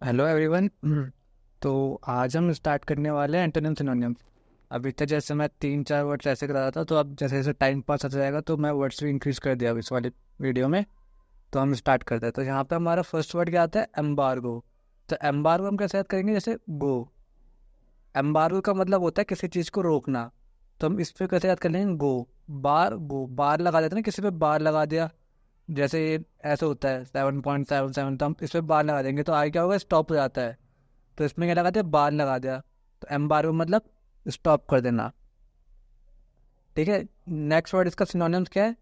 Hello everyone. तो आज हम स्टार्ट करने वाले हैं एंटोनिम सिनोनिम्स। अभी तक जैसे मैं 3-4 वर्ड्स ऐसे कर रहा था, तो अब जैसे जैसे टाइम पास होता जाएगा तो मैं वर्ड्स भी इंक्रीज कर दिया अब इस वाली वीडियो में। तो हम स्टार्ट करते हैं। तो यहाँ पे हमारा फर्स्ट वर्ड क्या आता है? एम्बार्गो। तो एम्बार्गो हम कैसे याद करेंगे? जैसे गो। एम्बार्गो का मतलब होता है किसी चीज़ को रोकना। तो हम इस पे कैसे याद कर लेंगे? गो। बार, गो बार लगा देते हैं ना, किसी पे बार लगा दिया। जैसे ये ऐसे होता है 7.77, तो हम इस पे बार लगा देंगे तो आगे क्या होगा? स्टॉप हो जाता है। तो इसमें क्या लगा दिया? बार लगा दिया। तो एम्बार्गो मतलब स्टॉप कर देना। ठीक है। नेक्स्ट वर्ड इसका सिनोनिम्स क्या है?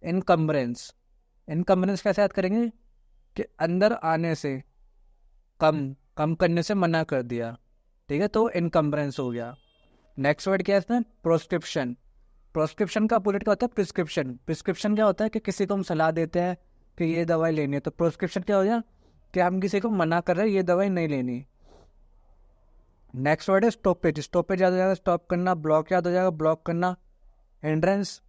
इनकम्बरेंस। इनकम्बरेंस कैसे याद करेंगे? कि अंदर आने से, कम कम करने से मना कर दिया। ठीक है, तो इनकम्बरेंस हो गया। नेक्स्ट वर्ड क्या है इसमें? प्रोस्क्रिप्शन। प्रोस्क्रिप्शन का अपोजिट क्या होता है? प्रिस्क्रिप्शन। प्रिस्क्रिप्शन क्या होता है? कि किसी को हम सलाह देते हैं कि ये दवाई लेनी है। तो प्रोस्क्रिप्शन क्या हो गया? कि हम किसी को मना कर रहे हैं ये दवाई नहीं लेनी। नेक्स्ट वर्ड है स्टॉपेज। स्टॉपेज याद हो जाएगा स्टॉप करना। ब्लॉक याद हो जाएगा ब्लॉक करना। हिंड्रेंस।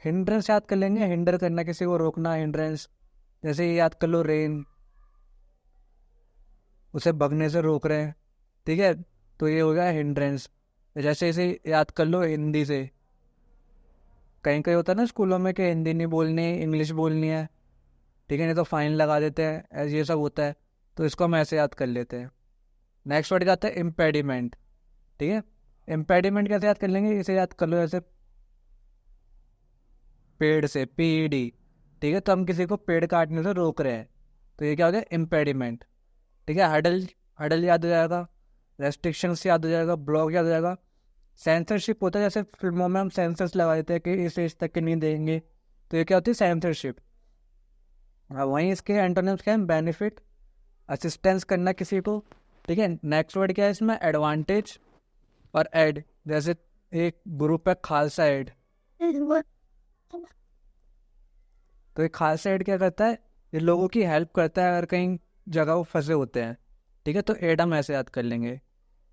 हिंड्रेंस याद कर लेंगे, हिंडर करना, किसी को रोकना, हिंड्रेंस। जैसे ये याद कर लो, रेन, उसे भगने से रोक रहे हैं। ठीक है, तो ये हो गया हिंड्रेंस। जैसे इसे याद कर लो हिंदी से। कहीं कहीं होता है ना स्कूलों में कि हिंदी नहीं बोलनी, इंग्लिश बोलनी है। ठीक है, नहीं तो फाइन लगा देते हैं, ऐसे ये सब होता है। तो इसको हम ऐसे याद कर लेते हैं। नेक्स्ट वर्ड क्या आता है? इम्पेडिमेंट। ठीक है, इम्पेडिमेंट कैसे याद कर लेंगे? इसे याद कर लो जैसे पेड़ से, पीडी। ठीक है, तो हम किसी को पेड़ काटने से रोक रहे हैं, तो ये क्या हो गया? इम्पेडिमेंट। ठीक है, हडल। हडल याद हो जाएगा। रेस्ट्रिक्शंस याद हो जाएगा। ब्लॉक याद हो जाएगा। सेंसरशिप होता है, जैसे फिल्मों में हम सेंसर्स लगा देते हैं कि इस एज तक के नहीं देंगे, तो ये क्या होती है? सेंसरशिप। वहीं इसके एंटोनिम्स क्या है? बेनिफिट, असिस्टेंस करना किसी को। ठीक है, नेक्स्ट वर्ड क्या है इसमें? एडवांटेज और एड। जैसे एक ग्रुप है खालसा एड, तो ये खालसा एड क्या करता है? ये लोगों की हेल्प करता है अगर कहीं जगह वो फंसे होते हैं। ठीक है, तो एड हम ऐसे याद कर लेंगे।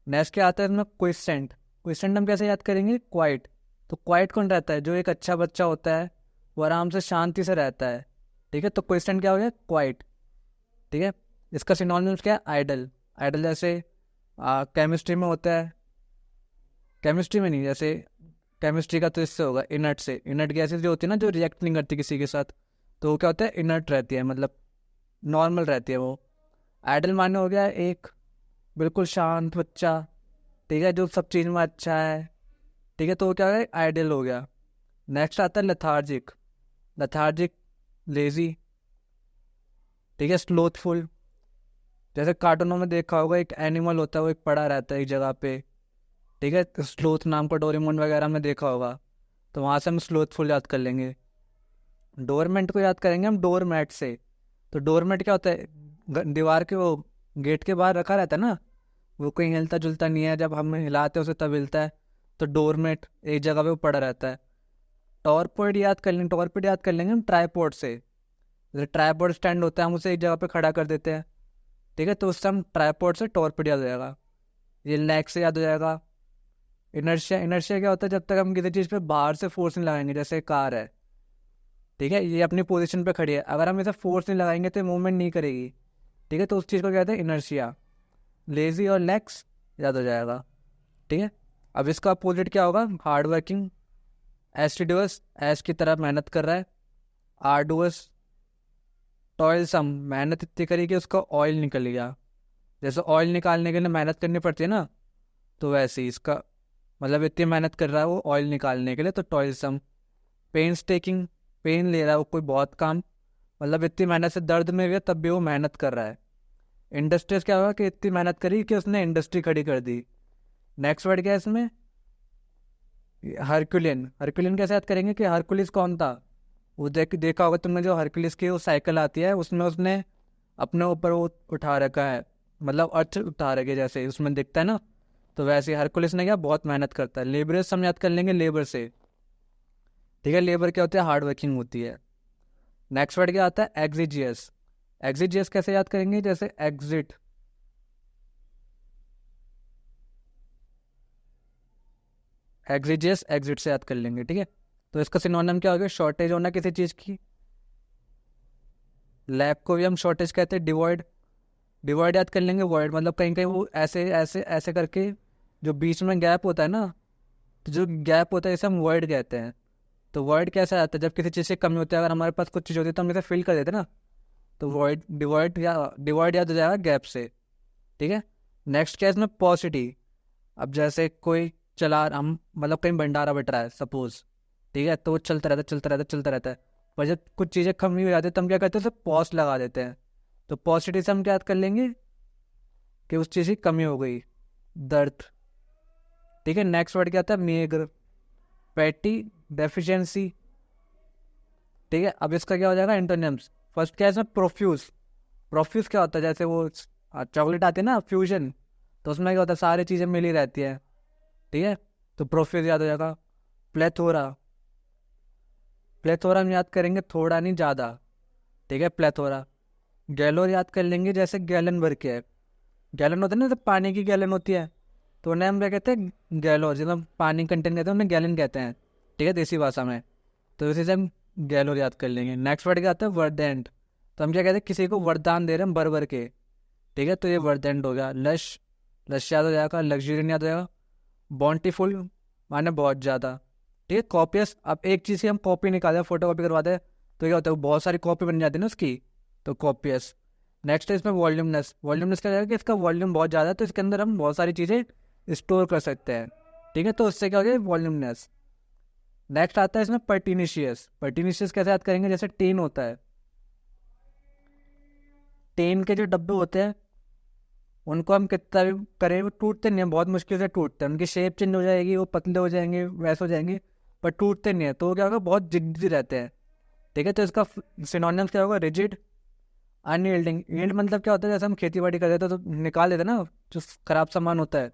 नेक्स्ट क्या आता है इसमें? क्विसेंट। क्विसेंट हम कैसे याद करेंगे? क्वाइट। तो क्वाइट कौन रहता है? जो एक अच्छा बच्चा होता है, वो आराम से शांति से रहता है। ठीक है, तो क्विसेंट क्या हो गया? क्वाइट। ठीक है, इसका सिनोनिम्स क्या है? आइडल। आइडल जैसे केमिस्ट्री में होता है, केमिस्ट्री में नहीं, जैसे केमिस्ट्री का तो इससे होगा इनर्ट से। इनर्ट गैसेज जो होती है ना, जो रिएक्ट नहीं करती किसी के साथ, तो वो क्या होता है? इनर्ट रहती है, मतलब नॉर्मल रहती है वो। आइडल माने हो गया एक बिल्कुल शांत बच्चा। ठीक है, जो सब चीज़ में अच्छा है। ठीक है, तो वो क्या हो गया? आइडल हो गया। नेक्स्ट आता है लेथार्जिक। Lethargic, lazy. ठीक है, स्लोथफुल। जैसे कार्टूनों में देखा होगा, एक एनिमल होता है, वो एक पड़ा रहता है एक जगह पे। ठीक है, तो स्लोथ नाम का डोरेमोन वगैरह में देखा होगा, तो वहाँ से हम स्लोथफुल याद कर लेंगे। डोरमेट को याद करेंगे हम डोरमेट से। तो डोरमेट क्या होता है? दीवार के वो गेट के बाहर रखा रहता है ना, वो कहीं हिलता जुलता नहीं है, जब हम हिलाते हैं उसे तब हिलता है। तो डोरमेट एक जगह पे वो पड़ा रहता है। टॉरपॉड याद कर लेंगे, टॉरपॉड याद कर लेंगे हम ट्राईपॉड से। जैसे ट्राईपॉड स्टैंड होता है, हम उसे एक जगह पे खड़ा कर देते हैं। ठीक है, तो उससे हम ट्राईपॉड से टॉरपॉड याद हो जाएगा। ये लेग से याद हो जाएगा। इनर्शिया। इनर्शिया क्या होता है? जब तक हम किसी चीज़ पे बाहर से फोर्स नहीं लगाएंगे, जैसे कार है। ठीक है, ये अपनी पोजीशन पे खड़ी है, अगर हम इसे फोर्स नहीं लगाएंगे तो मूवमेंट नहीं करेगी। ठीक है, तो उस चीज़ को कहते हैं इनर्शिया। लेजी और लेग्स याद हो जाएगा। ठीक है, अब इसका अपोजिट क्या होगा? Hard working. एस्टिडुअस, एस की तरह मेहनत कर रहा है। आर्डुअस, टॉयलसम, मेहनत इतनी करी कि उसका ऑयल निकल गया। जैसे ऑयल निकालने के लिए मेहनत करनी पड़ती है ना, तो वैसे ही इसका मतलब इतनी मेहनत कर रहा है वो ऑयल निकालने के लिए, तो टॉयलसम। पेन टेकिंग, पेन ले रहा है वो कोई बहुत काम, मतलब इतनी मेहनत से दर्द में भी है तब भी वो मेहनत कर रहा है। इंडस्ट्रीज क्या होगा? कि इतनी मेहनत करी कि उसने इंडस्ट्री खड़ी कर दी। नेक्स्ट वर्ड क्या है इसमें? हरक्यूलियन। हरक्यूलियन कैसे याद करेंगे? कि हरकुलिस कौन था? वो देखा होगा तुमने, जो हरकुलिस की वो साइकिल आती है, उसमें उसने अपने ऊपर वो उठा रखा है, मतलब अर्थ उठा रखे जैसे उसमें दिखता है ना। तो वैसे ही हरकुलिस ने क्या बहुत मेहनत करता है। लेबरस हम याद कर लेंगे लेबर से। ठीक है, लेबर क्या होती है? हार्ड वर्किंग होती है। नेक्स्ट वर्ड क्या आता है? एग्जिजियस। एग्जिजियस कैसे याद करेंगे? जैसे एग्जिट। एग्जिजियस एग्जिट से याद कर लेंगे। ठीक है, तो इसका सिनोनिम क्या हो गया? शॉर्टेज होना किसी चीज़ की। लैक को भी हम शॉर्टेज कहते हैं, डिवॉइड। डिवॉइड याद कर लेंगे, वॉइड मतलब कहीं कहीं वो ऐसे ऐसे ऐसे करके जो बीच में गैप होता है ना, तो जो गैप होता है इसे हम वॉइड कहते हैं। तो वॉइड कैसा आता है, जब किसी चीज़ की कमी होती है, अगर हमारे पास कुछ चीज़ होती है तो हम इसे फिल कर देते हैं ना, तो वॉइड डिवॉइड याद हो जाएगा गैप से। ठीक है। नेक्स्ट क्या है इसमें, पॉसिटी। अब जैसे कोई चला, हम मतलब कहीं भंडारा बट रहा है सपोज, ठीक है, तो वो चलता रहता है चलता रहता है चलता रहता है। पर जब कुछ चीज़ें कमी हो जाती है तो हम क्या करते हैं, उसे पॉज लगा देते हैं। तो पॉसिटी से हम क्या याद कर लेंगे कि उस चीज़ की कमी हो गई, दर्द। ठीक है। नेक्स्ट वर्ड क्या आता है, मेगर, पैटी, डेफिशिएंसी। ठीक है। अब इसका क्या हो जाएगा, एंटोनिम्स। फर्स्ट क्या है इसमें, प्रोफ्यूज। प्रोफ्यूज क्या होता है, जैसे वो चॉकलेट आती है ना फ्यूजन, तो उसमें क्या होता है, सारी चीज़ें मिली रहती है। ठीक है। तो प्रोफ्यूज याद हो जाएगा। प्लेथोरा, प्लेथोरा हम याद करेंगे थोड़ा नहीं ज़्यादा। ठीक है, प्लेथोरा। गैलोर याद कर लेंगे, जैसे गैलन भर के है। गैलन होता है ना, जब पानी की गैलन होती है तो उन्हें हम क्या कहते हैं, गैलोर। जितना पानी कंटेंट कहते हैं उन्हें गैलन कहते हैं। ठीक है, देसी भाषा में। तो इसी से हम गैलोर याद कर लेंगे। नेक्स्ट वर्ड क्या आता है, वर्डेंट। तो हम क्या कहते हैं, किसी को वरदान दे रहे हैं भर भर के। ठीक है, तो ये वर्डेंट हो गया। लश, लश याद हो जाएगा। लग्जूरियन याद हो जाएगा। बॉन्टीफुल माने बहुत ज़्यादा। ठीक है। कॉपियस, अब एक चीज़ की हम कॉपी निकाले, फोटो कॉपी करवाते हैं, तो क्या होता है, बहुत सारी कॉपी बन जाती है ना उसकी, तो कॉपियस। नेक्स्ट है इसमें वॉल्यूमनेस। वॉल्यूमनेस क्या जाएगा कि इसका वॉल्यूम बहुत ज़्यादा है, तो इसके अंदर हम बहुत सारी चीज़ें स्टोर कर सकते हैं। ठीक है, तो उससे क्या हो गया, वॉल्यूमनेस। नेक्स्ट आता है इसमें पर्टिनिशियस। पर्टिनिशियस कैसे याद करेंगे, जैसे टेन होता है, टेन के जो डब्बे होते हैं उनको हम कितना भी करें वो टूटते नहीं हैं, बहुत मुश्किल से टूटते हैं। उनकी शेप चेंज हो जाएगी, वो पतले हो जाएंगे, वैसे हो जाएंगे, पर टूटते नहीं है। तो वो क्या होगा, बहुत जिद्दी रहते हैं। ठीक है, तो इसका सिनोनिम्स क्या होगा, रिजिड, अनयील्डिंग। यील्ड मतलब क्या होता है, जैसे हम खेती बाड़ी कर देते हैं तो निकाल देते हैं ना जो खराब सामान होता है,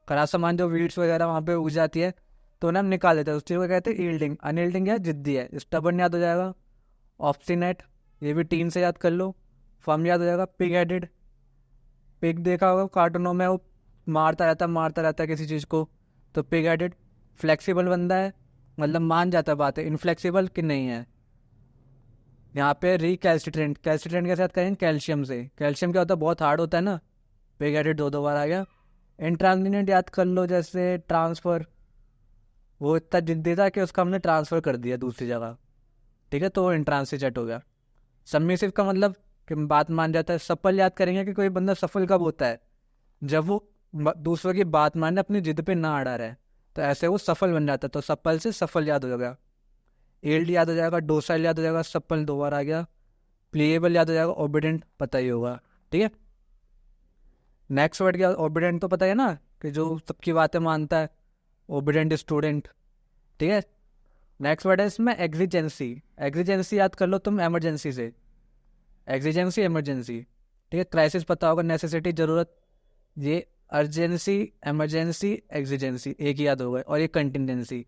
खराब सामान जो वीड्स वगैरह वहाँ पे उग जाती है, तो उन्हें हम निकाल देते हैं, उस चीज़ को कहते हैं यील्डिंग। अनयील्डिंग या जिद्दी है। स्टबर्न याद हो जाएगा। ऑब्स्टिनेट, ये भी टीन से याद कर लो। फर्म याद हो जाएगा। पिग हेडेड, पिग देखा होगा कार्टूनों में, वो मारता रहता है किसी चीज़ को, तो पिग हेडेड। फ्लेक्सिबल बंदा है, मतलब मान जाता है बातें। इनफ्लेक्सिबल कि नहीं है। यहाँ पे रिकैल्सिट्रेंट, कैल्सिट्रेंट के साथ करेंगे कैल्शियम से। कैल्शियम क्या होता है, बहुत हार्ड होता है ना, पिग हेडेड दो दो बार आ गया। इंट्रांजिनेंट याद कर लो, जैसे ट्रांसफ़र, वो इतना जिद्दी था कि उसका हमने ट्रांसफ़र कर दिया दूसरी जगह। ठीक है, तो वो इंट्रांसिजेंट हो गया। सबमिसिव का मतलब कि बात मान जाता है। सफल याद करेंगे कि कोई बंदा सफल कब होता है, जब वो दूसरों की बात माने, अपनी जिद पे ना अड़ा रहे, तो ऐसे वो सफल बन जाता है। तो सफल से सफल याद हो जाएगा। एल्ड याद हो जाएगा। डोसाइल याद हो जाएगा। सफल दो बार आ गया। प्लेएबल याद हो जाएगा। ओबीडेंट पता ही होगा। ठीक है। नेक्स्ट वर्ड क्या, ओबीडेंट तो पता है ना, कि जो सबकी बातें मानता है, ओबीडेंट स्टूडेंट। ठीक है। नेक्स्ट वर्ड है इसमें एग्जिजेंसी। एग्जिजेंसी याद कर लो तुम एमरजेंसी से। एग्जिजेंसी, इमरजेंसी। ठीक है। क्राइसिस पता होगा, नेसेसिटी, जरूरत। ये अर्जेंसी, इमरजेंसी, एग्जिजेंसी एक ही याद हो गए। और ये कंटिजेंसी।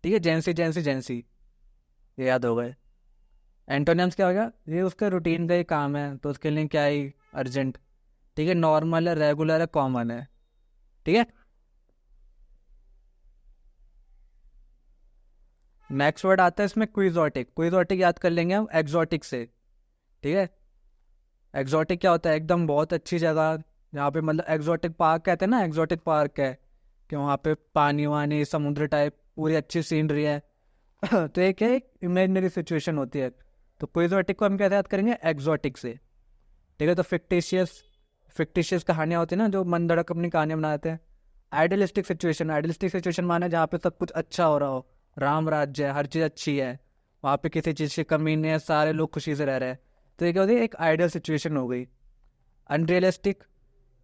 ठीक है। जेंसी, जेंसी, जेंसी, ये याद हो गए। एंटोनिम्स क्या हो गया, ये उसका रूटीन का ही काम है, तो उसके लिए क्या ही अर्जेंट। ठीक है। नॉर्मल है, रेगुलर है, कॉमन है। ठीक है। नेक्स्ट वर्ड आता है इसमें क्विजोटिक। क्विजोटिक याद कर लेंगे हम एक्सोटिक से। ठीक है। एक्सोटिक क्या होता है, एकदम बहुत अच्छी जगह, जहाँ पे मतलब एक्सोटिक पार्क कहते हैं ना, एक्सोटिक पार्क है कि वहाँ पे पानी वानी, समुद्र टाइप पूरी अच्छी सीनरी है। तो एक है, एक इमेजिनरी सिचुएशन होती है। तो क्विजोटिक को हम कैसे याद करेंगे, एक्सोटिक से। ठीक है। तो फिक्टिशियस, फिक्टिशियस कहानियाँ होती है ना, जो मन धड़क अपनी कहानियाँ बनाते हैं। आइडियलिस्टिक सिचुएशन, आइडियलिस्टिक सिचुएशन माने जहाँ पे सब कुछ अच्छा हो रहा हो, राम राज्य है, हर चीज़ अच्छी है, वहाँ पे किसी चीज़ की कमी नहीं है, सारे लोग खुशी से रह रहे हैं, तो ये क्या होती है, एक आइडियल सिचुएशन हो गई। अनरियलिस्टिक,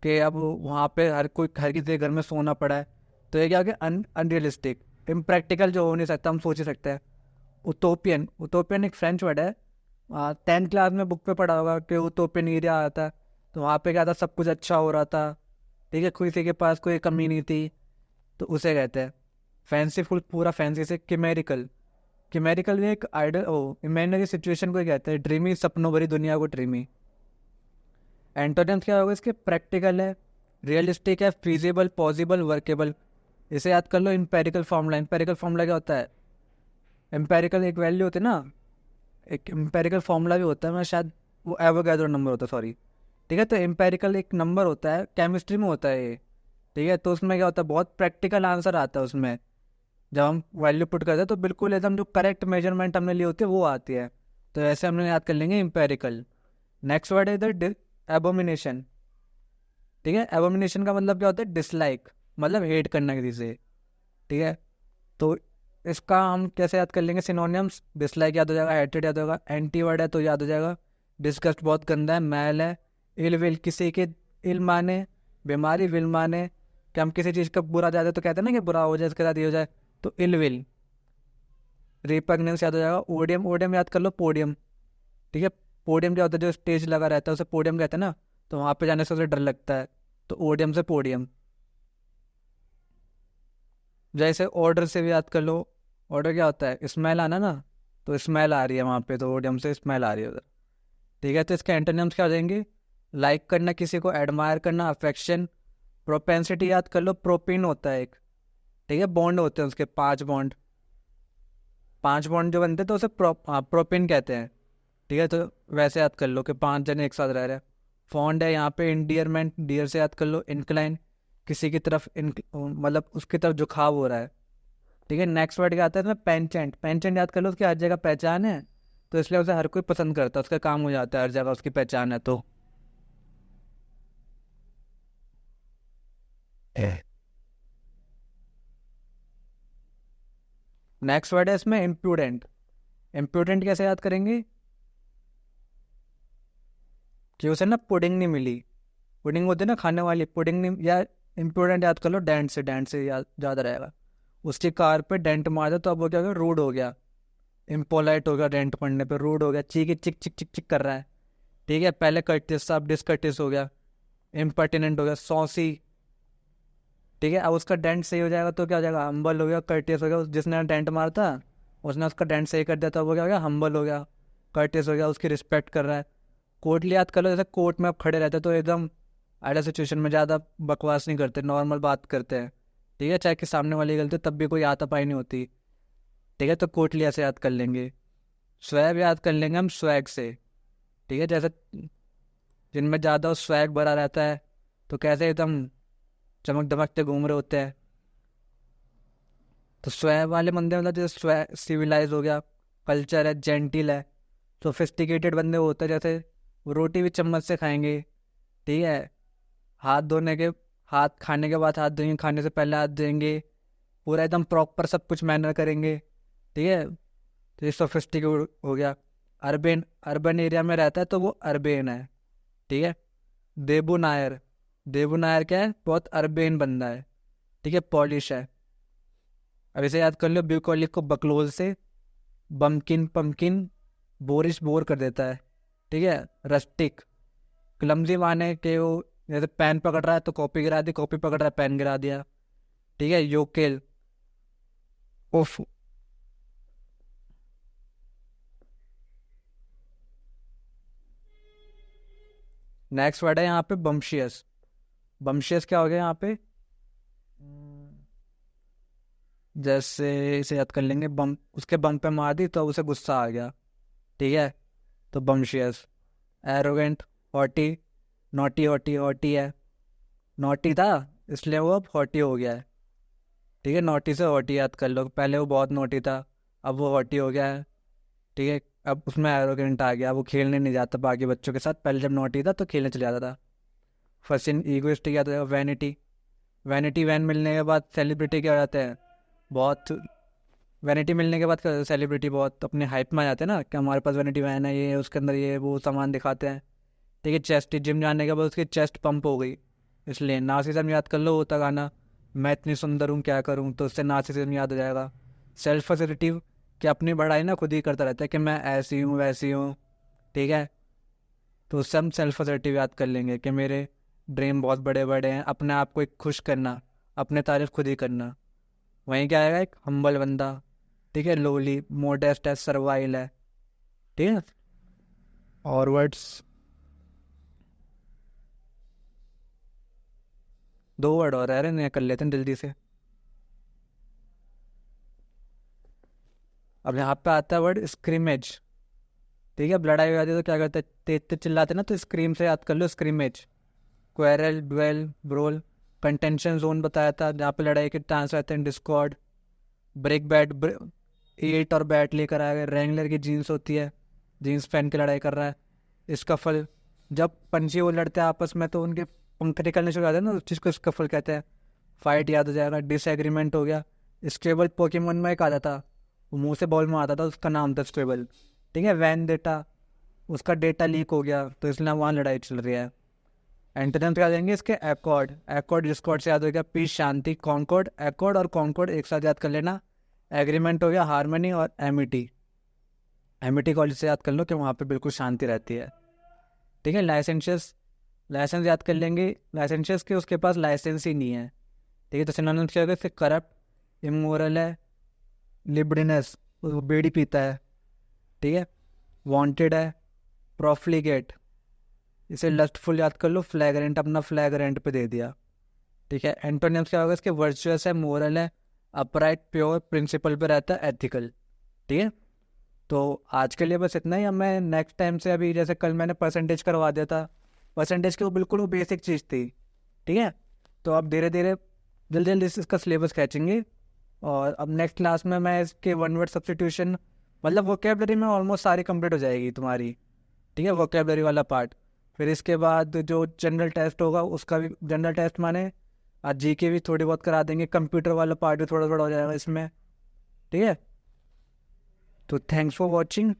कि अब वहाँ पे हर कोई, हर किसी के घर में सोना पड़ा है, तो ये क्या हो गया, अनरियलिस्टिक, इम्प्रैक्टिकल, जो हो नहीं सकता, हम सोच ही सकते हैं। उतोपियन, उतोपियन एक फ्रेंच वर्ड है, 10th क्लास में बुक पे पढ़ा होगा कि उतोपियन एरिया आता है, तो वहाँ पे क्या था, सब कुछ अच्छा हो रहा था। ठीक है, किसी के पास कोई कमी नहीं थी, तो उसे कहते हैं। फैंसीफुल, पूरा फैंसी से। किमेरिकल, किमेरिकल भी एक आइडल इमेजिनरी सिचुएशन को ही कहते हैं, ड्रीमी, सपनों भरी दुनिया को ड्रीमी। एंटोनिम्स क्या होगा इसके, प्रैक्टिकल है, रियलिस्टिक है, फीजिबल, पॉसिबल, वर्केबल। इसे याद कर लो, इम्पेरिकल फॉर्मूला। इम्पेरिकल फॉर्मूला क्या होता है, एम्पेरिकल एक वैल्यू होती है ना, एक एम्पेरिकल फॉर्मूला भी होता है, मैं शायद वो एवोगैड्रो नंबर होता है, सॉरी, ठीक है। तो एम्पेरिकल एक नंबर होता है, केमिस्ट्री में होता है ये, ठीक है। तो उसमें क्या होता है, बहुत प्रैक्टिकल आंसर आता है उसमें। जब हम वैल्यू पुट करते हैं तो बिल्कुल एकदम जो करेक्ट मेजरमेंट हमने ली होती है वो आती है। तो ऐसे हमने याद कर लेंगे एम्पेरिकल। नेक्स्ट वर्ड है इधर एबोमिनेशन। ठीक है, एबोमिनेशन का मतलब क्या होता है, डिसलाइक, मतलब हेट करना किसी से। ठीक है, तो इसका हम कैसे याद कर लेंगे सिनोनियम्स, डिसलाइक याद हो जाएगा, हेटेड याद होगा, एंटी वर्ड है तो याद हो जाएगा डिस्गस्ट, बहुत गंदा है, मैल है, इल विल, किसी के इल माने, बीमारी, विल माने कि हम किसी चीज़ का बुरा जाते तो कहते हैं ना कि बुरा हो जाए, इसके साथ ये हो जाए, तो इल विल। रिपग्नेंस याद हो जाएगा, ओडियम, ओडियम याद कर लो, पोडियम। ठीक है, पोडियम क्या होता है, जो स्टेज लगा रहता है उसे पोडियम कहते हैं ना, तो वहाँ पे जाने से उसे डर लगता है, तो ओडियम से पोडियम। जैसे ऑर्डर से भी याद कर लो, ऑर्डर क्या होता है, स्मेल आना ना, तो स्मेल आ रही है वहाँ पे, तो ओडियम से स्मेल आ रही है उधर। ठीक है, तो इसके एंटोनिम्स क्या हो जाएंगे, लाइक करना किसी को, एडमायर करना, अफेक्शन। प्रोपेंसिटी याद कर लो, प्रोपिन होता है एक। ठीक है, बॉन्ड होते हैं उसके 5 बॉन्ड, 5 बॉन्ड जो बनते हैं तो उसे प्रोपिन कहते हैं। ठीक है, तो वैसे याद कर लो कि 5 जने एक साथ रह रहे हैं। फॉन्ड है यहाँ पे इंडियरमेंट, डियर से याद कर लो, इंक्लाइन, किसी की तरफ मतलब उसकी तरफ झुकाव हो रहा है। ठीक है, नेक्स्ट वर्ड क्या आता है, पेंचेंट, पेंचेंट याद कर लो, उसकी हर जगह पहचान है, तो इसलिए उसे हर कोई पसंद करता है, उसका काम हो जाता है हर जगह, उसकी पहचान है तो। नेक्स्ट वर्ड है इसमें इम्प्रूडेंट। इम्प्रूडेंट कैसे याद करेंगे, कि उसे ना पुडिंग नहीं मिली, पुडिंग होती है ना खाने वाली, पुडिंग नहीं, या इम्प्रूडेंट याद कर लो, डेंट से, डेंट से याद ज़्यादा रहेगा। उसकी कार पे डेंट मार दो तो अब वो क्या हो गया, रूड हो गया, इम्पोलाइट हो गया, डेंट पड़ने पे रूड हो गया, चीख चिक चिक चिक चिक कर रहा है। ठीक है, पहले कर्टिस था, अब डिसकर्टिस हो गया, इम्पर्टिनेंट हो गया, सॉसी। ठीक है, अब उसका डेंट सही हो जाएगा तो क्या हो जाएगा, हम्बल हो गया, कर्टियस हो गया, जिसने डेंट मारा था उसने उसका डेंट सही कर दिया था, वो क्या हो गया, हम्बल हो गया, कर्टियस हो गया, उसकी रिस्पेक्ट कर रहा है। कोर्टली याद कर लो, जैसे कोर्ट में आप खड़े रहते तो एकदम आइडिया सिचुएशन में ज़्यादा बकवास नहीं करते, नॉर्मल बात करते हैं। ठीक है, चाहे कि सामने वाली गलती हो, तब भी कोई हाथापाई नहीं होती। ठीक है, तो कोर्टली ऐसे याद कर लेंगे। स्वैग याद कर लेंगे हम स्वैग से। ठीक है, जैसे जिनमें ज़्यादा स्वैग भरा रहता है तो कैसे एकदम चमक दमकते घूम रहे होते हैं, तो स्वैग वाले बंदे मतलब जैसे स्वैग सिविलाइज हो गया, कल्चर है, जेंटिल है। सोफिस्टिकेटेड बंदे होते हैं जैसे वो रोटी भी चम्मच से खाएंगे। ठीक है, हाथ धोने के, हाथ खाने के बाद हाथ धोएंगे, खाने से पहले हाथ धोएंगे, पूरा एकदम प्रॉपर सब कुछ मैनर करेंगे। ठीक है, तो ये सोफिस्टिकेट हो गया। अर्बन, अर्बन एरिया में रहता है तो वो अर्बेन है। ठीक है, देबू नायर, देबू नायर क्या है, बहुत अर्बेन बंदा है। ठीक है, पॉलिश है। अब इसे याद कर लो, ब्यूकोलिक को बकलोल से, बम्किन पम्किन, बोरिश बोर कर देता है। ठीक है, रस्टिक, क्लमजी माने कि वो जैसे पेन पकड़ रहा है तो कॉपी गिरा दी, कॉपी पकड़ रहा है पेन गिरा दिया। ठीक है, योकेल, उफ। नेक्स्ट वर्ड है यहाँ पे बम्शियस। बम्शियस क्या हो गया यहाँ पे, जैसे इसे याद कर लेंगे, बम, उसके बम पे मार दी तो उसे गुस्सा आ गया। ठीक है, तो bumptious. Arrogant, haughty, naughty, haughty, haughty है, नॉटी था इसलिए वो अब हॉटी हो गया है। ठीक है, नॉटी से हॉटी याद कर लो, पहले वो बहुत नोटी था, अब वो हॉटी हो गया है। ठीक है, अब उसमें एरोगेंट आ गया, वो खेलने नहीं जाता बाकी बच्चों के साथ, पहले जब नोटी था तो खेलने चले जाता था। फर्स्ट इन ईगोइस्टिक याद है, वैनिटी, वैनिटी वैन मिलने के बाद सेलिब्रिटी क्या हो जाते हैं, बहुत, वैनिटी मिलने के बाद सेलिब्रिटी बहुत अपने हाइप में आ जाते हैं ना, कि हमारे पास वैनिटी वैन है, ये उसके अंदर ये वो सामान दिखाते हैं। ठीक है, चेस्ट, जिम जाने के बाद उसकी चेस्ट पंप हो गई, इसलिए नार्सिसिज्म याद कर लो, होता गाना, मैं इतनी सुंदर हूँ क्या करूँ, तो उससे नार्सिसिज्म याद हो जाएगा। सेल्फ असर्टिव, कि अपनी बढ़ाई ना खुद ही करता रहता है कि मैं ऐसी हूँ वैसी हूँ। ठीक है, तो उससे हम सेल्फ असर्टिव याद कर लेंगे कि मेरे ड्रीम बहुत बड़े बड़े हैं, अपने आप को एक खुश करना, अपने तारीफ खुद ही करना। वहीं क्या आएगा, एक हम्बल बंदा। ठीक है, लोली, मोडेस्ट है, सर्वाइल है। ठीक है, और वर्ड्स, 2 वर्ड और रह रहे हैं, कर लेते हैं जल्दी से। अब यहाँ पे आता है वर्ड स्क्रिमेज। ठीक है, लड़ाई हो जाती है तो क्या करते हैं, तेज तेज चिल्लाते हैं ना, तो स्क्रीम से याद कर लो, scrimmage, quarrel, duel, brawl. Contention zone बताया था, जहाँ पे लड़ाई के चांस रहते हैं। डिस्कॉर्ड, ब्रेक बैट, ईट और बैट लेकर आया गया। रेंगलर की जीन्स होती है, जीन्स पहन के लड़ाई कर रहा है। स्कफल, जब पंछी वो लड़ते हैं आपस में तो उनके पंख निकलने शुरू हो जाते हैं ना, उस चीज़ को स्कफल कहते हैं। फाइट याद हो जाएगा। डिसएग्रीमेंट हो गया। स्ट्रेबल, पोकेमोन में एक आता था, वो मुंह से बॉल में आता था, उसका नाम था स्ट्रेबल। ठीक है, वैन डेटा, उसका डेटा लीक हो गया तो इसलिए वहाँ लड़ाई चल रही है। एंटोनिम्स क्या देंगे इसके, एकॉर्ड, एकॉर्ड डिस्कॉर्ड से याद हो गया, पीस शांति। कॉन्कॉर्ड, एकॉर्ड और कॉन्कॉर्ड एक साथ याद कर लेना। एग्रीमेंट हो गया हारमनी और एमिटी, एमिटी कॉलेज से याद कर लो कि वहाँ पे बिल्कुल शांति रहती है। ठीक है, लाइसेंशियस, लाइसेंस याद कर लेंगे, लाइसेंशियस के उसके पास लाइसेंस ही नहीं है। ठीक है, तो सिनोनिम्स क्या होगा इसके, करप्ट, इमोरल है, लिबडिनस, वो बीड़ी पीता है। ठीक है, वांटेड है, प्रोफ्लिगेट, इसे लस्टफुल याद कर लो, फ्लैग्रेंट, अपना फ्लैग रेंट पे दे दिया। ठीक है, एंटोनिम्स क्या होगा इसके, वर्चुअस है, मोरल है, अपराइट, प्योर, प्रिंसिपल पे रहता है, एथिकल। ठीक है, तो आज के लिए बस इतना ही। अब मैं नेक्स्ट टाइम से, अभी जैसे कल मैंने परसेंटेज करवा दिया था, परसेंटेज की वो बिल्कुल वो बेसिक चीज़ थी। ठीक है, तो अब धीरे धीरे जल्दी जल्दी इसका सिलेबस खींचेंगे। और अब नेक्स्ट क्लास में मैं इसके वन वर्ड सब्सटीट्यूशन, मतलब वोकेबलरी में ऑलमोस्ट सारी कंप्लीट हो जाएगी तुम्हारी। ठीक है, वोकेबलरी वाला पार्ट। फिर इसके बाद जो जनरल टेस्ट होगा उसका भी, जनरल टेस्ट माने आज जीके भी थोड़ी बहुत करा देंगे, कंप्यूटर वाला पार्ट भी थोड़ा थोड़ा हो जाएगा इसमें। ठीक है, तो थैंक्स फॉर वॉचिंग।